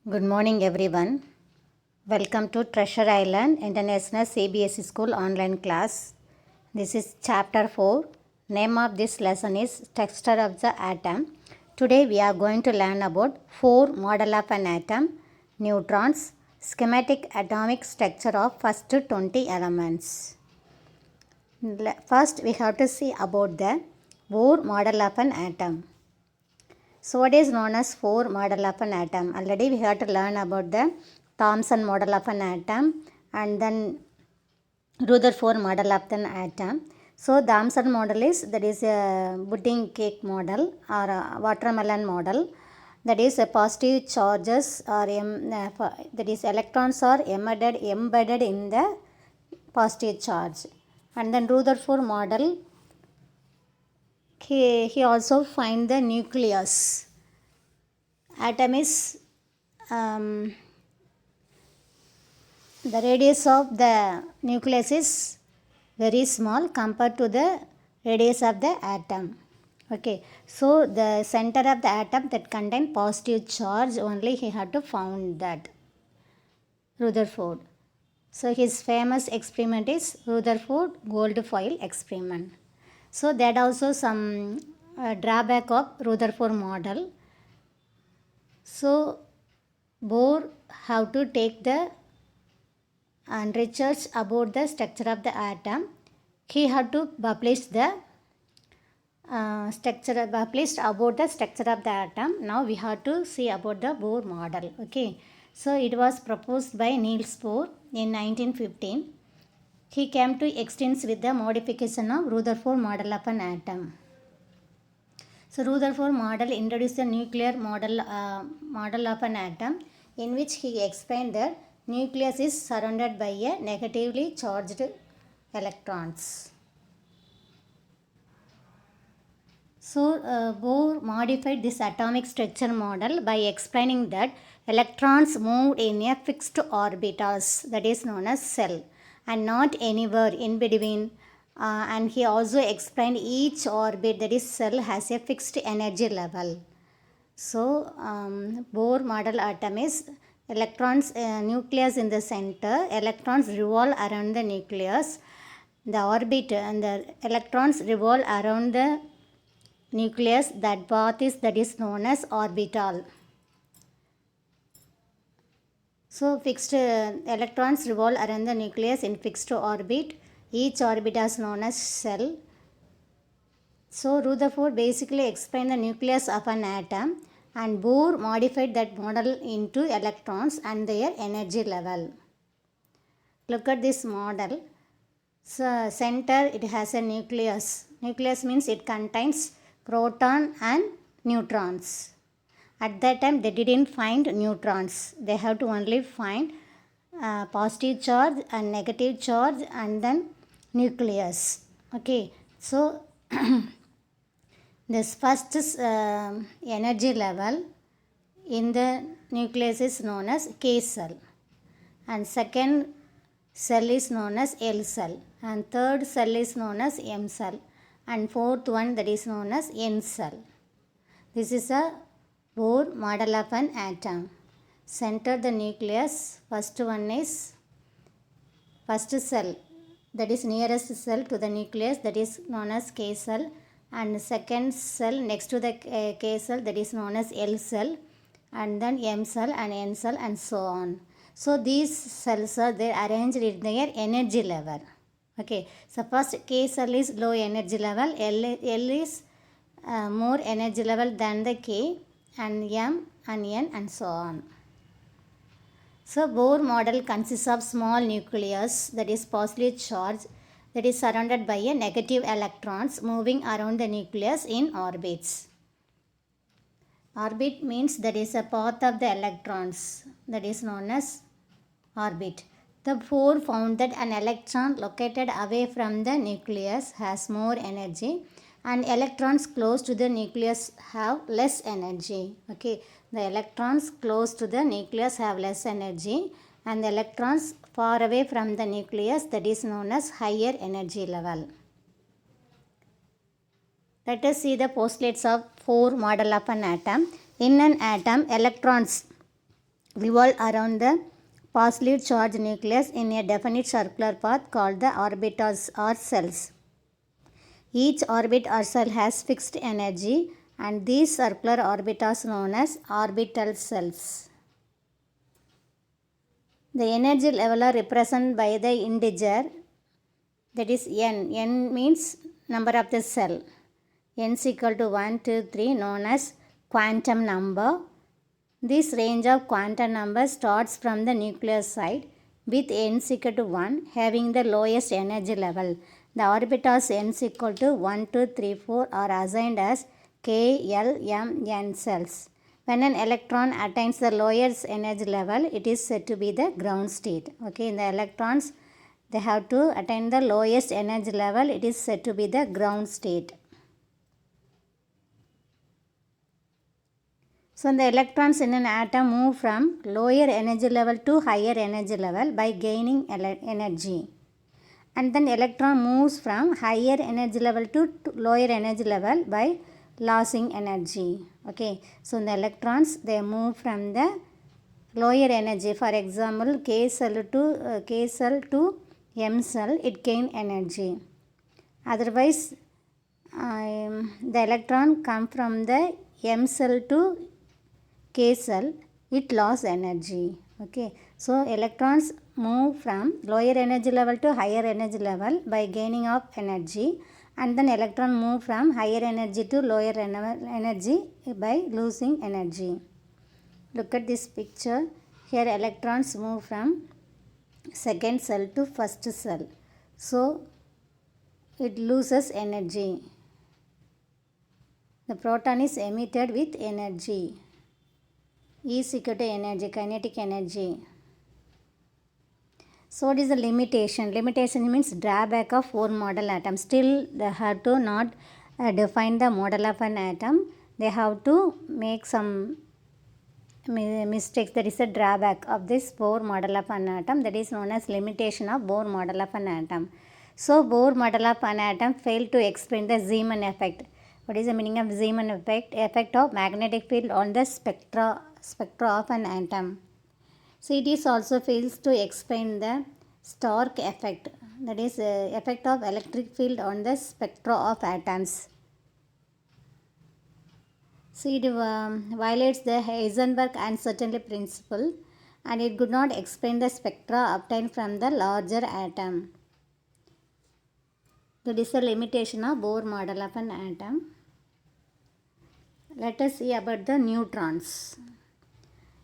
Good morning, everyone. Welcome to Treasure Island International CBSE School online class. This is chapter 4. Name of this lesson is Structure of the Atom. Today we are going to learn about 4 model of an atom, neutrons, schematic atomic structure of first 20 elements. First we have to see about the Bohr model of an atom. So what is known as Bohr model of an atom? Already we have to learn about the Thomson model of an atom and then Rutherford model of an atom. So Thomson model is a pudding cake model or a watermelon model. That is a positive charges or that is electrons are embedded in the positive charge. And then Rutherford model, he also find the nucleus. Atom is the radius of the nucleus is very small compared to the radius of the atom. Okay, so the center of the atom that contain positive charge only he had to found that Rutherford. So his famous experiment is Rutherford gold foil experiment. So that also some drawback of Rutherford model. So Bohr have to take the and research about the structure of the atom. He had to publish the published about the structure of the atom. Now we have to see about the Bohr model. Okay, so it was proposed by Niels Bohr in 1915. He came to extents with the modification of Rutherford model of an atom. So Rutherford model introduced the nuclear model of an atom, in which he explained that nucleus is surrounded by a negatively charged electrons. So Bohr modified this atomic structure model by explaining that electrons moved in a fixed orbitals, that is known as cell, and not anywhere in between. And he also explained each orbit, that is cell, has a fixed energy level. So Bohr model atom is electrons, nucleus in the center, electrons revolve around the nucleus, the orbit and the electrons revolve around the nucleus, that is known as orbital. So fixed electrons revolve around the nucleus in fixed orbit. Each orbit is known as cell. So Rutherford basically explained the nucleus of an atom, and Bohr modified that model into electrons and their energy level. Look at this model. So center, it has a nucleus. Nucleus means it contains proton and neutrons. At that time they didn't find neutrons. They have to only find positive charge and negative charge and then nucleus. Okay, so this first energy level in the nucleus is known as K cell, and second cell is known as L cell, and third cell is known as M cell, and fourth one, that is known as N cell. This is a Bohr model of an atom. Center the nucleus, first one is first cell, that is nearest cell to the nucleus, that is known as K cell, and second cell next to the K cell, that is known as L cell, and then M cell and N cell and so on. So these cells are they arranged in their energy level. Okay, so first K cell is low energy level, L is more energy level than the K, and M and N and so on. So Bohr model consists of small nucleus, that is positively charged, that is surrounded by a negative electrons moving around the nucleus in orbits. Orbit means that is a path of the electrons, that is known as orbit. The Bohr found that an electron located away from the nucleus has more energy, and electrons close to the nucleus have less energy. Okay, the electrons close to the nucleus have less energy, and the electrons far away from the nucleus, that is known as higher energy level. Let us see the postulates of Bohr model of an atom. In an atom, electrons revolve around the positively charged nucleus in a definite circular path called the orbitals or cells. Each orbit or cell has fixed energy, and these circular orbitals known as orbital cells. The energy level are represented by the integer, that is n. N means number of the cell. N is equal to 1, 2, 3, known as quantum number. This range of quantum numbers starts from the nucleus side with n is equal to 1 having the lowest energy level. The orbitals n is equal to 1, 2, 3, 4 are assigned as K, L, M, N cells. When an electron attains the lowest energy level, it is said to be the ground state. Okay, in the electrons, they have to attain the lowest energy level, it is said to be the ground state. So, the electrons in an atom move from lower energy level to higher energy level by gaining energy. And then electron moves from higher energy level to lower energy level by losing energy. Okay, so the electrons, they move from the lower energy. For example, K cell to M cell, it gain energy. Otherwise, the electron come from the M cell to K cell, it lost energy. Okay, so electrons move from lower energy level to higher energy level by gaining of energy, and then electron move from higher energy to lower energy by losing energy. Look at this picture. Here electrons move from second cell to first cell. So it loses energy. The proton is emitted with energy. E is equal to energy, kinetic energy. So what is the limitation? Limitation means drawback of 4 model atoms. Still they have to not define the model of an atom. They have to make some mistakes. That is a drawback of this Bohr model of an atom. That is known as limitation of Bohr model of an atom. So Bohr model of an atom failed to explain the Zeeman effect. What is the meaning of Zeeman effect? Effect of magnetic field on the spectra of an atom. So it is also fails to explain the Stark effect, that is effect of electric field on the spectra of atoms. So it violates the Heisenberg uncertainty principle, and it could not explain the spectra obtained from the larger atom. That is the limitation of Bohr model of an atom. Let us see about the neutrons.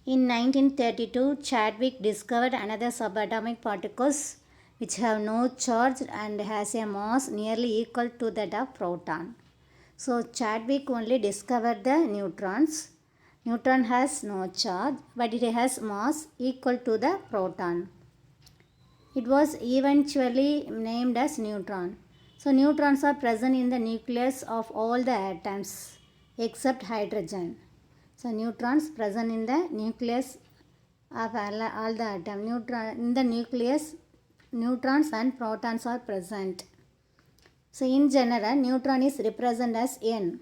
In 1932, Chadwick discovered another subatomic particles which have no charge and has a mass nearly equal to that of proton. So Chadwick only discovered the neutrons. Neutron has no charge, but it has mass equal to the proton. It was eventually named as neutron. So neutrons are present in the nucleus of all the atoms except hydrogen. So neutrons present in the nucleus of all the atoms. In the nucleus, neutrons and protons are present. So in general, neutron is represented as N.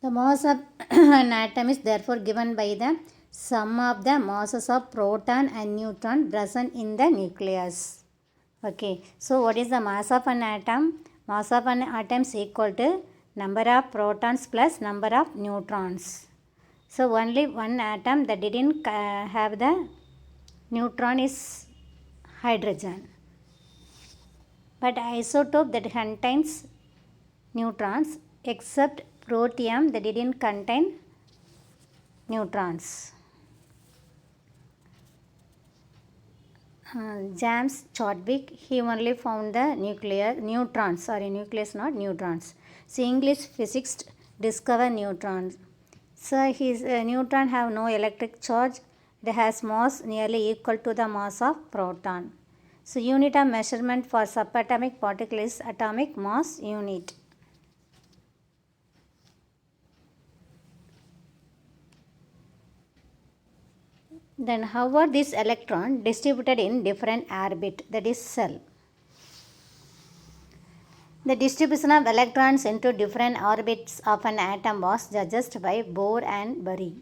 The mass of an atom is therefore given by the sum of the masses of proton and neutron present in the nucleus. Okay, so what is the mass of an atom? Mass of an atom is equal to number of protons plus number of neutrons. So only one atom that didn't have the neutron is hydrogen. But isotope that contains neutrons except protium that didn't contain neutrons. James Chadwick, he only found the neutrons. So English physics discover neutrons. So his neutron have no electric charge. It has mass nearly equal to the mass of proton. So unit of measurement for subatomic particle is atomic mass unit. Then how are these electrons distributed in different orbit, that is cell? The distribution of electrons into different orbits of an atom was judged by Bohr and Bury.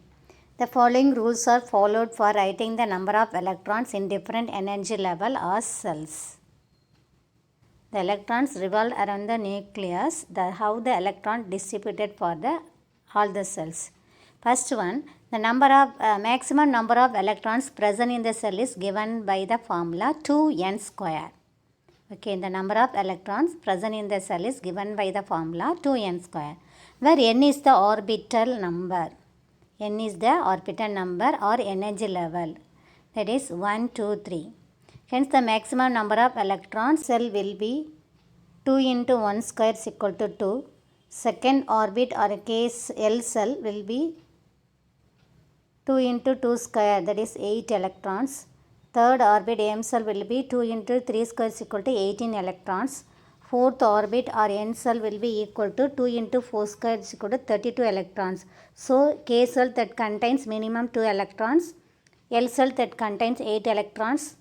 The following rules are followed for writing the number of electrons in different energy level or cells. The electrons revolve around the nucleus. How the electron distributed for all the cells. First one, the maximum number of electrons present in the cell is given by the formula 2n square. Okay, the number of electrons present in the cell is given by the formula 2n square, where n is the orbital number. N is the orbital number or energy level. That is 1, 2, 3. Hence, the maximum number of electrons cell will be 2 into 1 square is equal to 2. Second orbit or case L cell will be 2 into 2 square, that is 8 electrons. Third orbit M cell will be 2 into 3 square is equal to 18 electrons. Fourth orbit or N cell will be equal to 2 into 4 square is equal to 32 electrons. So, K cell that contains minimum 2 electrons, L cell that contains 8 electrons,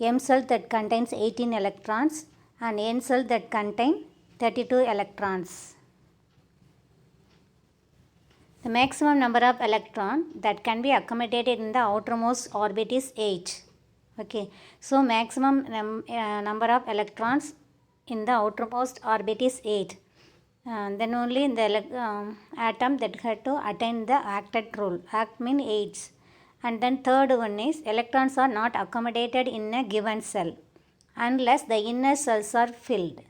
M cell that contains 18 electrons, and N cell that contains 32 electrons. The maximum number of electrons that can be accommodated in the outermost orbit is 8. Okay, so maximum number of electrons in the outermost orbit is 8. Then only in the atom that had to attain the octet rule. Act mean 8. And then third one is electrons are not accommodated in a given cell unless the inner cells are filled.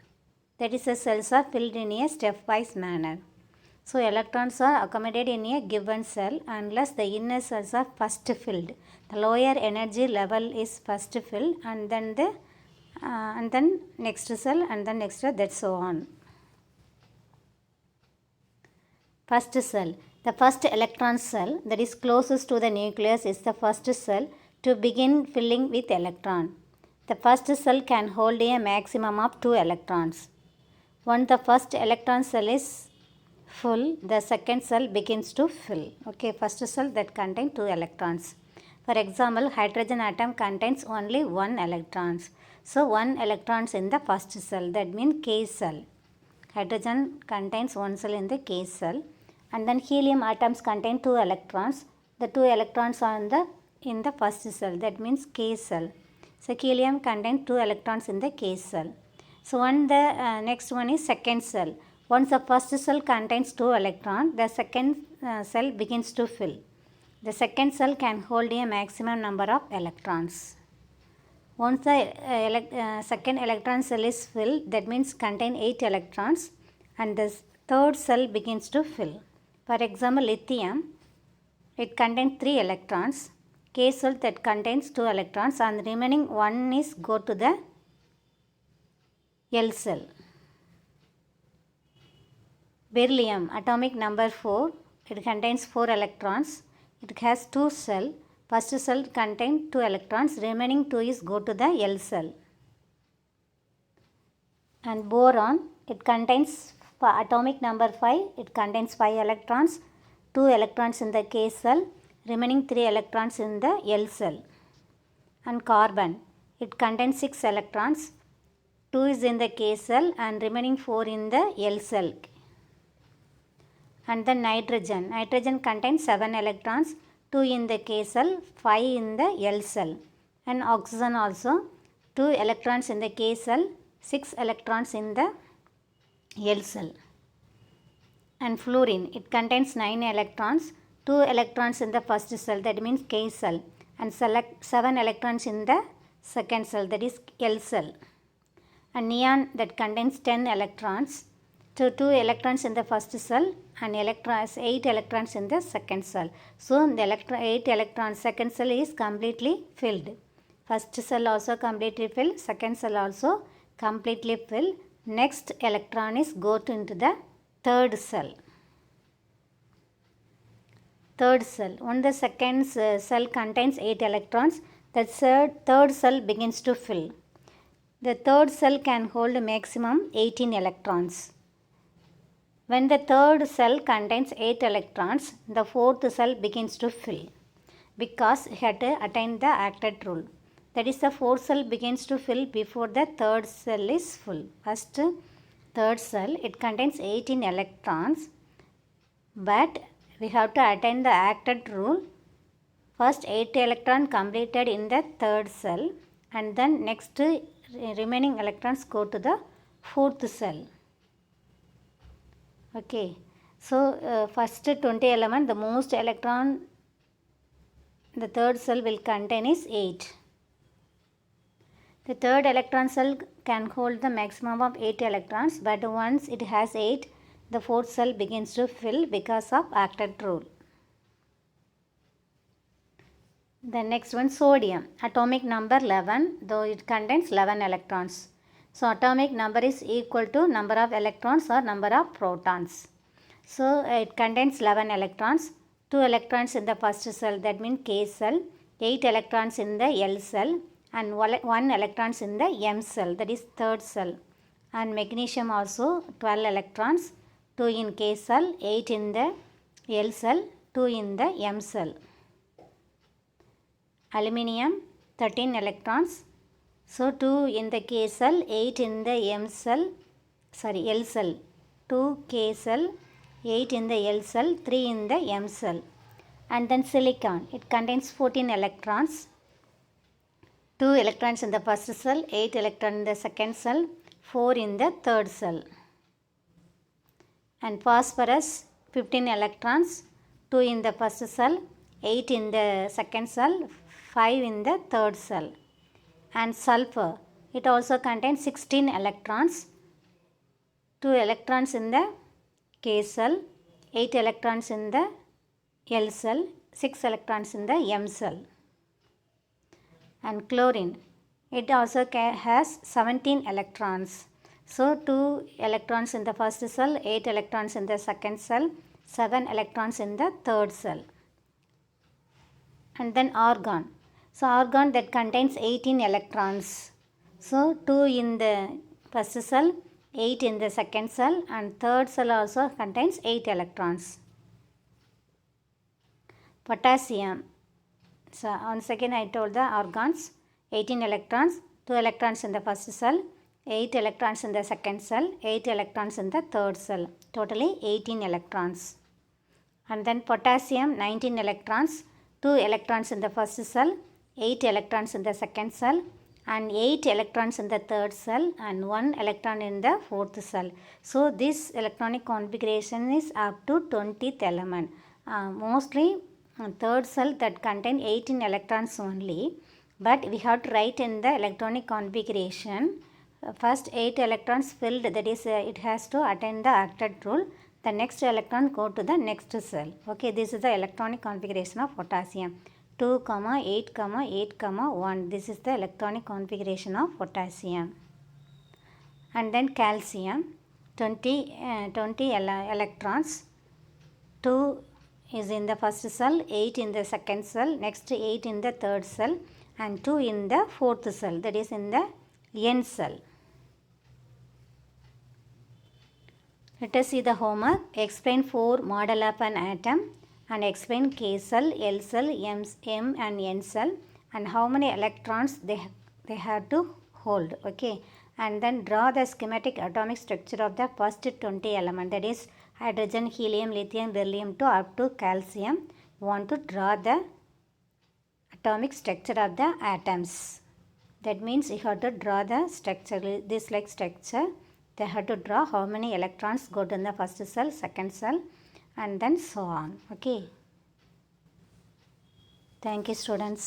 That is, the cells are filled in a stepwise manner. So, electrons are accommodated in a given cell unless the inner cells are first filled. The lower energy level is first filled, and then next cell, and then next, that so on. First cell. The first electron cell that is closest to the nucleus is the first cell to begin filling with electron. The first cell can hold a maximum of 2 electrons. Once the first electron cell is full, the second cell begins to fill. Okay, first cell that contains 2 electrons. For example, hydrogen atom contains only 1 electrons. So, 1 electrons in the first cell, that means K cell. Hydrogen contains 1 cell in the K cell. And then helium atoms contain 2 electrons. The 2 electrons are in the first cell, that means K cell. So, helium contains 2 electrons in the K cell. So, next one is second cell. Once the first cell contains 2 electrons, the second cell begins to fill. The second cell can hold a maximum number of electrons. Once the second electron cell is filled, that means contain 8 electrons, and the third cell begins to fill. For example, lithium, it contains 3 electrons. K cell that contains 2 electrons, and the remaining one is go to the L cell. Beryllium, atomic number 4, it contains 4 electrons. It has 2 cells. First cell contains 2 electrons, remaining 2 is go to the L cell. And boron, it contains atomic number 5, it contains 5 electrons, 2 electrons in the K cell, remaining 3 electrons in the L cell. And carbon, it contains 6 electrons, 2 is in the K cell and remaining 4 in the L cell. And then nitrogen contains 7 electrons, 2 in the K cell, 5 in the L cell. And oxygen also, 2 electrons in the K cell, 6 electrons in the L cell. And fluorine, it contains 9 electrons, 2 electrons in the first cell, that means K cell, and 7 electrons in the second cell, that is L cell. And neon, that contains 10 electrons, 2 electrons in the first cell and 8 electrons in the second cell. So, the 8 electrons second cell is completely filled. First cell also completely filled, second cell also completely filled. Next electron is go into the third cell. Third cell, when the second cell contains 8 electrons, the third cell begins to fill. The third cell can hold maximum 18 electrons. When the third cell contains 8 electrons, the fourth cell begins to fill because it had to attain the octet rule. That is, the fourth cell begins to fill before the third cell is full. First, third cell, it contains 18 electrons, but we have to attain the octet rule First 8 electron completed in the third cell, and then next remaining electrons go to the fourth cell. Okay, so first 20 element, the most electron the third cell will contain is 8. The third electron cell can hold the maximum of 8 electrons, but once it has 8, the fourth cell begins to fill because of octet rule. The next one, sodium. Atomic number 11, though it contains 11 electrons. So atomic number is equal to number of electrons or number of protons. So it contains 11 electrons, 2 electrons in the first cell, that means K cell, 8 electrons in the L cell, and 1 electrons in the M cell, that is third cell. And magnesium also 12 electrons, 2 in K cell, 8 in the L cell, 2 in the M cell. Aluminium 13 electrons, so 2 in the K cell, 8 in the L cell, 2 K cell, 8 in the L cell, 3 in the M cell. And then silicon, it contains 14 electrons, 2 electrons in the first cell, 8 electrons in the second cell, 4 in the third cell. And phosphorus 15 electrons, 2 in the first cell, 8 in the second cell, 5 in the third cell. And sulfur, it also contains 16 electrons, 2 electrons in the K cell, 8 electrons in the L cell, 6 electrons in the M cell. And chlorine, it also has 17 electrons. So 2 electrons in the first cell, 8 electrons in the second cell, 7 electrons in the third cell. And then argon. So argon that contains 18 electrons. So 2 in the first cell, 8 in the second cell, and third cell also contains 8 electrons. Potassium. So once again I told the argons, 18 electrons, 2 electrons in the first cell, 8 electrons in the second cell, 8 electrons in the third cell. Totally 18 electrons. And then potassium 19 electrons, 2 electrons in the first cell, 8 electrons in the second cell, and 8 electrons in the third cell, and 1 electron in the fourth cell. So this electronic configuration is up to 20th element. Mostly third cell that contain 18 electrons only, but we have to write in the electronic configuration. First 8 electrons filled, that is it has to attain the octet rule. The next electron go to the next cell. Okay, this is the electronic configuration of potassium. 2, 8, 8, 1. This is the electronic configuration of potassium. And then calcium, 20 electrons. 2 is in the first cell, 8 in the second cell, next 8 in the third cell, and 2 in the fourth cell, that is in the N cell. Let us see the homework. Explain 4 model of an atom and explain K cell, L cell, M and N cell, and how many electrons they have to hold. Okay, and then draw the schematic atomic structure of the first 20 element, that is hydrogen, helium, lithium, beryllium to up to calcium. You want to draw the atomic structure of the atoms. That means you have to draw the structure, this like structure. They have to draw how many electrons go to the first cell, second cell, and then so on. Okay. Thank you, students.